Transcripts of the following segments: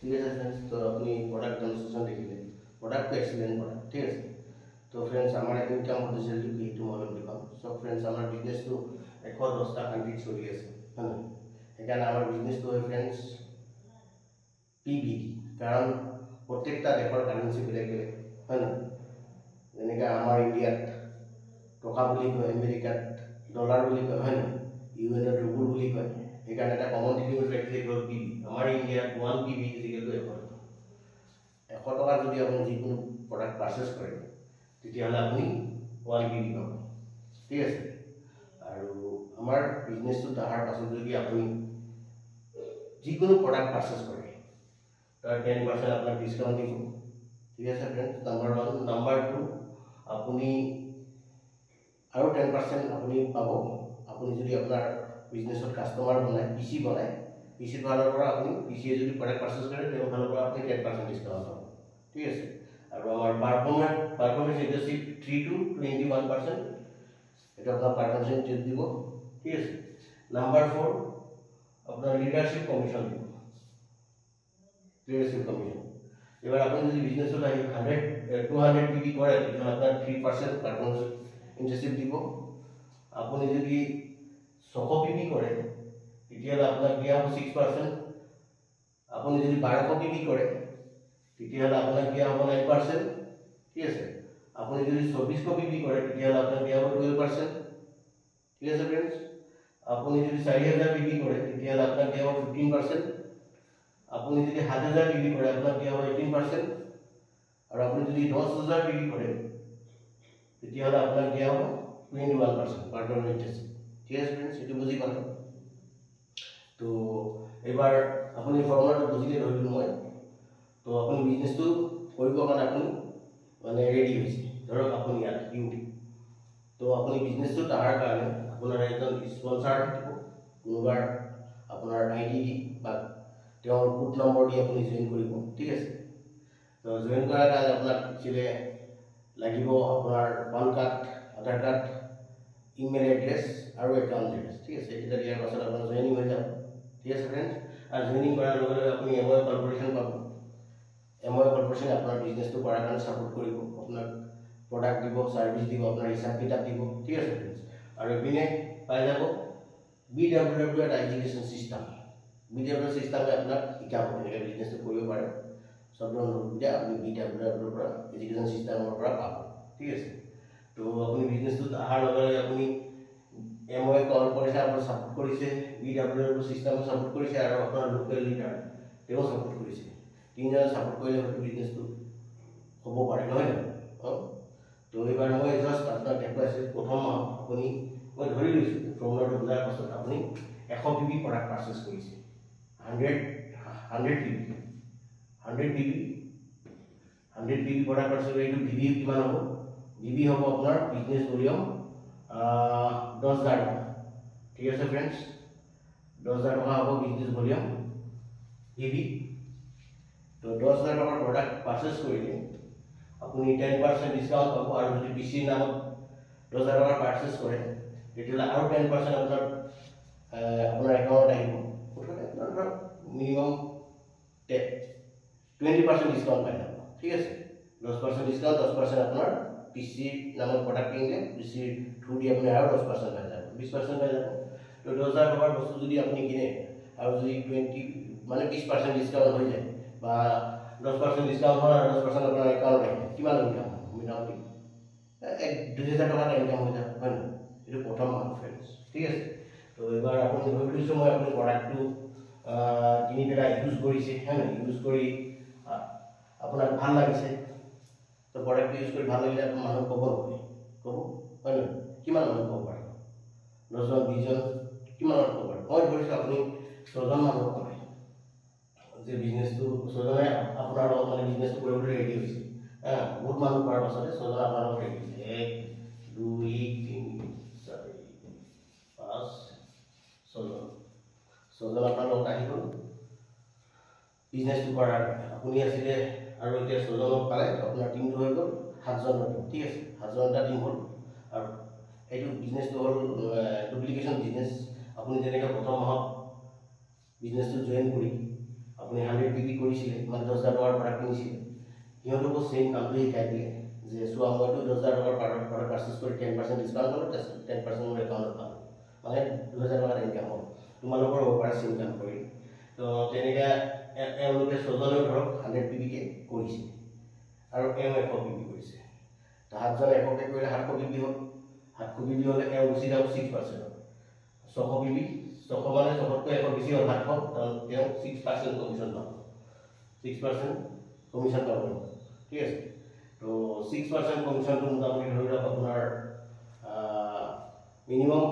ঠিক আছে ফ্ৰেন্ডস, তো আপনি প্ৰোডাক্ট ডেমনস্ট্ৰেশন দেখিলে প্ৰোডাক্টটো এক্সপ্লেইন কৰা, ঠিক আছে। তো ফ্ৰেন্ডস আমাৰ ইনকাম পটেনশিয়েলটো কি এইটো মই অলপ দেখাম। সব ফ্ৰেন্ডস আমাৰ বিজনেছটো 110টা কাণ্ট্ৰিত চলি আছে, হয় নহয়? সেইকাৰণে আমাৰ বিজনেছটো হয় ফ্ৰেন্ডস PBD, কাৰণ প্ৰত্যেকটা দেশৰ কাৰেন্সি বেলেগ বেলেগ, হয় নহয়? যেনেকৈ আমাৰ ইণ্ডিয়াত টকা বুলি কয়, আমেৰিকাত ডলাৰ বুলি কয়, হয় নহয়? ইউএনত ৰুবুল বুলি কয়। সেইকাৰণে এটা কমন ডিফিনেশ্যন ফেক্টৰ হ'ল PB। আমাৰ ইণ্ডিয়াত 1 PB = 100 টকা যদি আপুনি যিকোনো প্ৰডাক্ট পাৰ্চেছ কৰে তেতিয়াহ'লে আপুনি 1 PB পাব, ঠিক আছে। আৰু আমাৰ বিজনেছটোত অহাৰ পাছত যদি আপুনি যিকোনো প্ৰডাক্ট পাৰ্চেছ কৰে তাৰ 10% আপোনাক ডিছকাউণ্ট দিব, ঠিক আছে ফ্ৰেণ্ডছ। নাম্বাৰ 1। নাম্বাৰ 2, আপুনি আৰু 10% আপুনি পাব আপুনি যদি আপোনাৰ বিজনেছত কাষ্টমাৰ বনায়, পিচি বনায়, পিচিৰ ফালৰ পৰা আপুনি পিচিয়ে যদি প্ৰডাক্ট পাৰ্চেছ কৰে তেওঁৰ ফালৰ পৰা আপুনি 10% ডিছকাউণ্ট পাব, ঠিক আছে। আৰু আমাৰ পাৰফৰ্মেন্স ইণ্ডাষ্ট্ৰী 3 to 21%, এটা আপোনাৰ পাৰফৰ্মেন্স দিব, ঠিক আছে। নাম্বাৰ 4, আপোনাৰ লিডাৰশ্বিপ কমিশ্যন দিব, লিডাৰশ্বিপ কমিশ্যন। এবাৰ আপুনি যদি বিজনেছত আহি 200 PB কৰে তেতিয়াহ'লে আপোনাৰ 3% পাৰফৰ্মেন্স ইনচেন্টিভ দিব। আপুনি যদি 100 PB কৰে তেতিয়াহ'লে আপোনাক দিয়া হ'ব 6%। আপুনি যদি 1200 PB কৰে তেতিয়াহ'লে আপোনাক দিয়া হ'ব 9%, ঠিক আছে। আপুনি যদি 2400 PB কৰে তেতিয়াহ'লে আপোনাক দিয়া হ'ব 12%, ঠিক আছে ফ্ৰেণ্ডছ। আপুনি যদি 4000 PB কৰে তেতিয়াহ'লে আপোনাক দিয়া হ'ব 15%। আপুনি যদি 7000 PB কৰে আপোনাক দিয়া হ'ব 18%। আৰু আপুনি যদি 10000 PB কৰে তেতিয়াহ'লে আপোনাক দিয়া হ'ব 21% পাৰফৰ্মেন্স ইনচেন্টিভ, ঠিক আছে ফ্ৰেণ্ডছ। এইটো বুজি পালে? তো এবাৰ আপুনি ফৰ্মুলাটো বুজিলে ধৰিলোঁ মই। তো আপুনি বিজনেছটো কৰিবৰ কাৰণে আপুনি মানে ৰেডি হৈছে। ধৰক আপুনি ইয়াত তো আপুনি বিজনেছটোত অহাৰ কাৰণে আপোনাৰ এজন স্পনচাৰ থাকিব, কোনোবাৰ আপোনাৰ ID দি বা তেওঁৰ কোড নম্বৰ দি আপুনি জইন কৰিব, ঠিক আছে। তো জইন কৰাৰ কাৰণে আপোনাক একচুৱেলি লাগিব আপোনাৰ পান কাৰ্ড, আধাৰ কাৰ্ড, ইমেইল এড্ৰেছ আৰু একাউণ্ট ডিটেইলছ, ঠিক আছে। এইকেইটা দিয়াৰ পাছত আপোনাৰ জইনিং হৈ যাব, ঠিক আছে ফ্ৰেণ্ডছ। আৰু জইনিং কৰাৰ লগে লগে আপুনি MOA কৰ্পৰেশ্যন পাব। MOA কৰ্পৰেশ্যনে আপোনাৰ বিজনেছটো কৰাৰ কাৰণে ছাপোৰ্ট কৰিব, আপোনাক প্ৰডাক্ট দিব, ছাৰ্ভিচ দিব, আপোনাৰ হিচাপ কিতাপ দিব, ঠিক আছে ফ্ৰেণ্ডছ। আৰু ইপিনে পাই যাব BWW এডুকেশ্যন চিষ্টেম। BWW চিষ্টেমে আপোনাক শিকাব কেনেকৈ বিজনেছটো কৰিব পাৰে। সব ধৰণৰ সুবিধা আপুনি BWW পৰা এডুকেশ্যন চিষ্টেমৰ পৰা পাব, ঠিক আছে। তো আপুনি বিজনেছটোত অহাৰ লগে লগে আপুনি MOA কৰ্পৰেশ্যনে আপোনাক ছাপোৰ্ট কৰিছে, BWW চিষ্টেমে ছাপোৰ্ট কৰিছে আৰু আপোনাৰ লোকেল লিডাৰ তেওঁ ছাপোৰ্ট কৰিছে। তিনিজনে ছাপোৰ্ট কৰিলে হয়তো বিজনেছটো হ'ব পাৰে, নহয় জানো? তো এইবাৰ মই জাষ্ট আপোনাক দেখুৱাইছোঁ প্ৰথম মাহত আপুনি মই ধৰি লৈছোঁ ফৰ্মুলাটো বুজাৰ পাছত আপুনি 100 PB প্ৰডাক্ট পাৰ্চেছ কৰিছে, 100 PB প্ৰডাক্ট পাৰ্চেছ কৰি এইটো BB কিমান হ'ব? BB হ'ব আপোনাৰ বিজনেছ ভলিউম 10,000 টকা, ঠিক আছে ফ্ৰেণ্ডছ। 10,000 টকা হ'ব বিজনেছ ভলিউম BB। তো 10,000 টকাৰ প্ৰডাক্ট পাৰ্চেছ কৰিলে আপুনি 10% ডিছকাউণ্ট পাব। আৰু যদি BCৰ নামত 10,000 টকাৰ পাৰ্চেছ কৰে তেতিয়াহ'লে আৰু 10% আপোনাৰ একাউণ্টত আহিব। মিনিমাম 20% ডিছকাউণ্ট পাই যাব, ঠিক আছে। 10% ডিছকাউণ্ট, 10% আপোনাৰ BCৰ নামত প্ৰডাক্ট কিনিলে BCৰ থ্ৰু দি আপুনি আৰু 10% পাই যাব, 20% পাই যাব। তো 10,000 টকাৰ বস্তু যদি আপুনি কিনে আৰু যদি 20% ডিছকাউণ্ট হৈ যায় বা 10% ডিছকাউণ্ট হয় আৰু 10% আপোনাৰ একাউণ্টত আহিলে কিমান ইনকাম হ'ব? মোটামুটি 2,000 টকা ইনকাম হৈ যাব, হয় নহয়? এইটো প্ৰথম মাহ ফ্ৰেণ্ডছ, ঠিক আছে। তো এইবাৰ আপুনি ধৰি লৈছোঁ মই আপুনি প্ৰডাক্টটো কিনি পেলাই ইউজ কৰিছে, হয় নহয়? ইউজ কৰি আপোনাক ভাল লাগিছে। তো প্ৰডাক্টটো ইউজ কৰি ভাল লাগিলে আপুনি মানুহক ক'ব নহয়, ক'ব, হয় নহয়? কিমান মানুহ ক'ব পাৰে? 10জন 20জন কিমান মানুহ ক'ব পাৰে? মই ধৰিছোঁ আপুনি 6জন মানুহ ক'লে যে বিজনেছটো 6জনে আপোনাৰ লগত মানে বিজনেছটো কৰিবলৈ ৰেডি হৈছে। বহুত মানুহ কৰাৰ পাছতে 6জন আপোনাৰ লগত ৰেডি হৈছে। 1 2 3 4 5 6জন আপোনাৰ লগত আহি গ'ল বিজনেছটো কৰাৰ কাৰণে। আপুনি আছিলে আৰু এতিয়া 6জনক পালে আপোনাৰ টিমটো হৈ গ'ল 7জনৰ টিম, ঠিক আছে। 7জন এটা টিম হ'ল। আৰু এইটো বিজনেছটো হ'ল ডুপ্লিকেশ্যন বিজনেছ। আপুনি যেনেকৈ প্ৰথম মাহত বিজনেছটো জইন কৰি আপুনি 100 বিক্ৰী কৰিছিলে মানে 10,000 টকাৰ প্ৰডাক্ট কিনিছিলে সিহঁতকো সেম কামটো শিকাই দিয়ে যে চোৱা মইতো 10,000 টকাৰ প্ৰডাক্ট পাৰ্চেছ কৰি 10% ডিছকাউণ্ট পালোঁ তাৰপিছত 10% মোৰ একাউণ্টত পালোঁ মানে 2,000 টকাৰ ইনকাম হ'ল তোমালোকৰ হ'ব পাৰে সেম কাম কৰি তো তেনেকৈ এওঁলোকে ছজনেও ধৰক 100 পিবিকে কৰিছে আৰু এওঁ 100 পিবি কৰিছে তো 7জনে 100কে কৰিলে 700 পিবি হ'ল 700 পিবি হ'লে এওঁ গুচি যাব 6% 600 পিবি 600 মানে 600তকৈ 100 বেছি হ'ল 700 কাৰণ তেওঁ 6% কমিশ্যন পাব 6% কমিশ্যন পাব ঠিক আছে তো 6% কমিশ্যনটো মোটামুটি ধৰি লওক আপোনাৰ মিনিমাম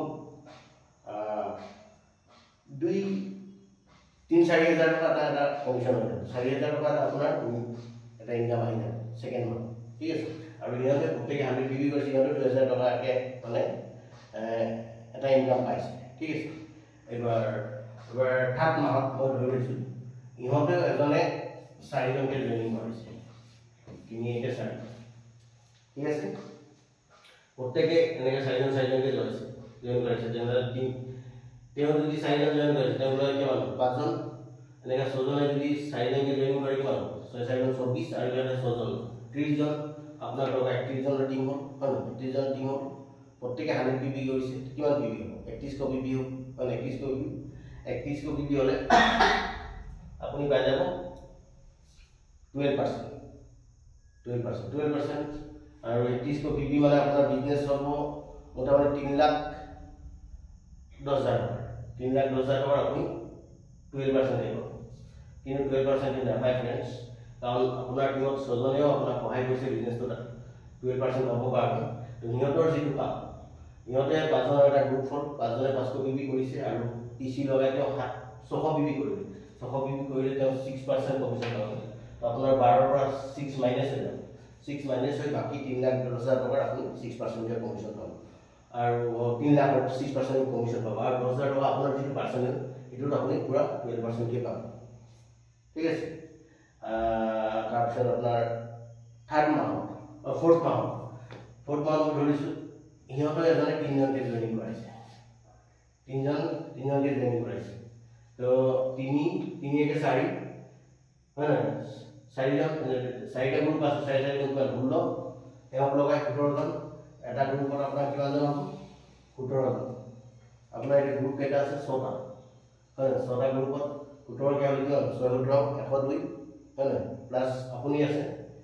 2-3-4 হাজাৰ টকা এটা কমিশ্যন হৈ যাব 4,000 টকা আপোনাৰ এটা ইনকাম আহি যাব ছেকেণ্ড মান্থ ঠিক আছে আৰু ইহঁতে প্ৰত্যেকে 100 বিক্ৰী কৰিছে ইহঁতে 2,000 টকাকৈ মানে এটা ইনকাম পাইছে ঠিক আছে এবাৰ থাৰ্ড মাহত মই ধৰি লৈছোঁ ইহঁতেও এজনে 4জনকে জইনিং কৰিছে 3-4 ঠিক আছে প্ৰত্যেকে এনেকৈ 4জনকে জইন কৰিছে তেনেহ'লে তেওঁ যদি 4জন জইন কৰিছে তেওঁলোকে কিমান 5জন এনেকৈ 6জনে যদি 4জনকে জইন কৰে কিমান 6-4 24 আৰু ইহঁতে 6জন 30জন আপোনাৰ ধৰক 31জনৰ টিম হ'ল হয় নহয় 31জনৰ টিম হ'ল প্ৰত্যেকে 100 পিবি কৰিছে কিমান পিবি হ'ব 3100 পিবি হ'ব মানে 3100 পিবি হ'লে আপুনি পাই যাব 12% আৰু 3100 পিবি মানে আপোনাৰ বিজনেছ হ'ব মোটামুটি 3,10,000 টকা আপুনি 12% আহিব কিন্তু 12% নাপায় ফ্ৰেণ্ডছ কাৰণ আপোনাৰ টিমত 6জনেও আপোনাক সহায় কৰিছে বিজনেছটোত 12% পাব কাৰণে তো সিহঁতৰ যিটো কাম ইহঁতে 5জনৰ এটা গ্ৰুপ হ'ল 5জনে 500 পিবি কৰিছে আৰু টিচি লগাই তেওঁ 600 পিবি কৰিলে 600 পিবি কৰিলে তেওঁ 6% কমিশ্যন পাব তো আপোনাৰ 12ৰ পৰা 6 মাইনাছ হৈ যাব 6 মাইনাছ হৈ বাকী 3,10,000 টকাৰ আপুনি 6%কে কমিশ্যন পাব আৰু 3,00,000ৰ 6% কমিশ্যন পাব আৰু 10,000 টকা আপোনাৰ যিটো পাৰ্চনেল এইটোত আপুনি পুৰা 12%কে পাব ঠিক আছে তাৰপিছত আপোনাৰ ফ'ৰ্থ মাহত ধৰিছোঁ সিহঁতৰ এজনে 3জনকে জইনিং কৰাইছে 3জনকে জইনিং কৰাইছে তো 3-4 হয় নহয় 4টা গ্ৰুপ আছে 4 গ্ৰুপ 16 এওঁক লগাই 17জন এটা গ্ৰুপত আপোনাৰ কিমানজন হ'ব 17জন আপোনাৰ এতিয়া গ্ৰুপ কেইটা আছে 6টা হয় 6টা গ্ৰুপত 17কে হ'লে কিমান 6-17 102 হয় নহয় প্লাছ আপুনি আছে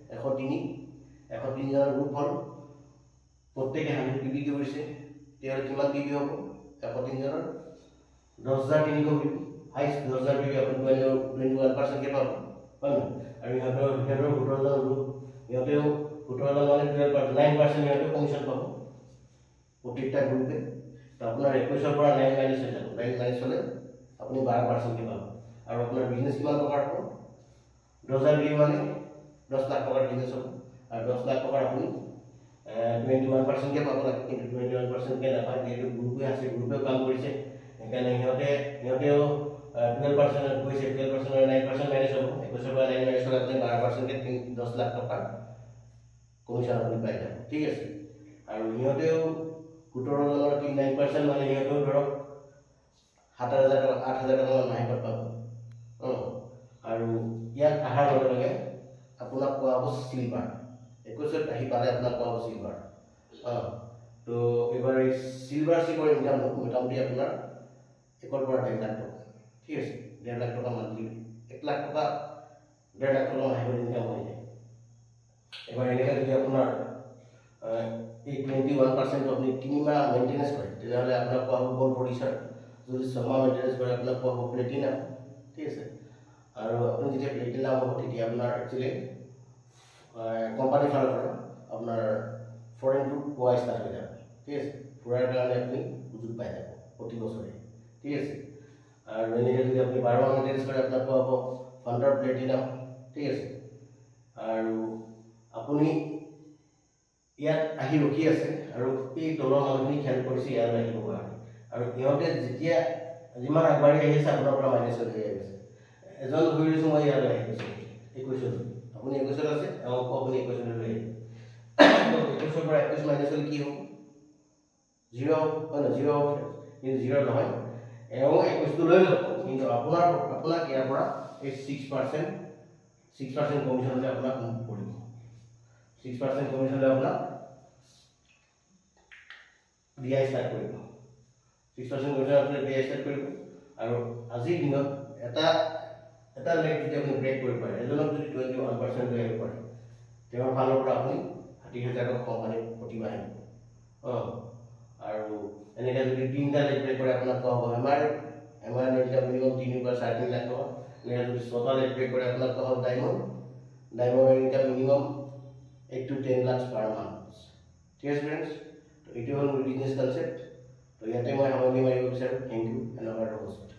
103জনৰ গ্ৰুপ হ'ল প্ৰত্যেকে 100 পিবি কৰিছে তেওঁৰ কিমান পিবি হ'ব 103জনৰ 10,300 পিবি হাইষ্ট 10,000 পিবি আপুনি 21%কে পাব হয় নহয় আৰু সিহঁতৰ 17জন গ্ৰুপ সিহঁতেও 17জন মানে 9% সিহঁতেও কমিশ্যন পাব প্ৰত্যেকটা গ্ৰুপে তো আপোনাৰ 21ৰ পৰা 9 মাইনাছ হৈ যাব 9 মাইনাছ হ'লে আপুনি 12%কে পাব আৰু আপোনাৰ বিজনেছ কিমান টকাৰ হ'ব 10,000 পিবি মানে 10 লাখ টকাৰ বিজনেছ হ'ব আৰু 10 লাখ টকাৰ আপুনি 21%কে পাব লাগে কিন্তু 21%কে নাপায় যিহেতু গ্ৰুপে আছে গ্ৰুপেও কাম কৰিছে সেইকাৰণে সিহঁতেও 12% কৈছে 12% 9% মাইনাছ হ'ব 21ৰ পৰা 9 মাইনাছ হ'লে আপুনি 12%কে 10 লাখ টকাৰ কমিশ্যন আপুনি পাই যাব ঠিক আছে আৰু সিহঁতেও 17জনৰ 9% মানে সিহঁতেও ধৰক 7,000 টকা 8,000 টকা মাহেকত পাব আৰু ইয়াত অহাৰ লগে লগে আপোনাক পোৱা হ'ব চিলভাৰ 21ত আহি পালে আপোনাক পোৱা হ'ব চিলভাৰ তো এইবাৰ এই চিলভাৰ ইনকাম মোটামুটি আপোনাৰ 1ৰ পৰা 1.5 লাখ টকা ঠিক আছে 1.5 লাখ টকা মান্থলি 1 লাখ টকা 1.5 লাখ টকা মাহেকত ইনকাম হৈ যায় এবাৰ এনেকৈ যদি আপোনাৰ এই 21% আপুনি 3 মাহ মেইনটেনেঞ্চ কৰে তেতিয়াহ'লে আপোনাক পোৱা হ'ব গ'ল্ড প্ৰডিউচাৰ যদি 6 মাহ মেইনটেনেঞ্চ কৰে আপোনাক পোৱা হ'ব প্লেটিনাম ঠিক আছে আৰু আপুনি যেতিয়া প্লেটিনাম হ'ব তেতিয়া আপোনাৰ একচুৱেলি কোম্পানীৰ ফালৰ পৰা আপোনাৰ ফৰেইনটো পোৱা ষ্টাৰ্ট হৈ যাব ঠিক আছে ফুৰাৰ কাৰণে আপুনি সুযোগ পাই যাব প্ৰতি বছৰে ঠিক আছে আৰু এনেকৈ যদি আপুনি 12 মাহ মেইনটেনেঞ্চ কৰে আপোনাক পোৱা হ'ব ফাণ্ডাৰ প্লেটিনাম ঠিক আছে আৰু আপুনি ইয়াত আহি ৰখি আছে আৰু এই দলৰ মানুহখিনি খেল কৰিছে ইয়ালৈ আহিব কাৰণে আৰু সিহঁতে যেতিয়া যিমান আগবাঢ়ি আহি আছে আপোনাৰ পৰা মাইনাছ হৈ আহিছে এজন ধৰি লৈছোঁ মই ইয়ালৈ আহি গৈছোঁ 21ত আপুনি 21ত আছে আপুনি 21ত লৈ আহিব 21ৰ পৰা 21 মাইনাছ হ'লে কি হ'ব 0 হয় ন 0 হ'ব কিন্তু 0 নহয় এওঁ 21টো লৈ ল'ব কিন্তু আপোনাক ইয়াৰ পৰা এই 6% কমিশন হলে আপোনাক মুভ কৰিব 6% কমিশন হলে আপোনাক দিয়া ষ্টাৰ্ট কৰিব 6% কমিশন আপুনি দিয়া ষ্টাৰ্ট কৰিব আৰু আজিৰ দিনত এটা লেগ যদি আপুনি ব্ৰেক কৰিব পাৰে এজনক যদি 21% লৈ আহিব পাৰে তেওঁৰ ফালৰ পৰা আপুনি 60,000 কোম্পানী প্ৰতিমাহ আৰু এনেকৈ যদি 3টা লেগ ব্ৰেক কৰে আপোনাক কোৱা হ'ব এমআৰ লেগটা মিনিমাম 3 বা 3.5 লাখ টকা এনেকৈ যদি 6টা লেগ ব্ৰেক কৰে আপোনাক কোৱা হ'ব diamond income minimum 8 to 10 lakhs per month ঠিক আছে ফ্ৰেণ্ডছ তো এইটো হ'ল বিজনেছ কনচেপ্ট তো ইয়াতে মই সামৰণি মাৰিব বিচাৰোঁ thank you and our host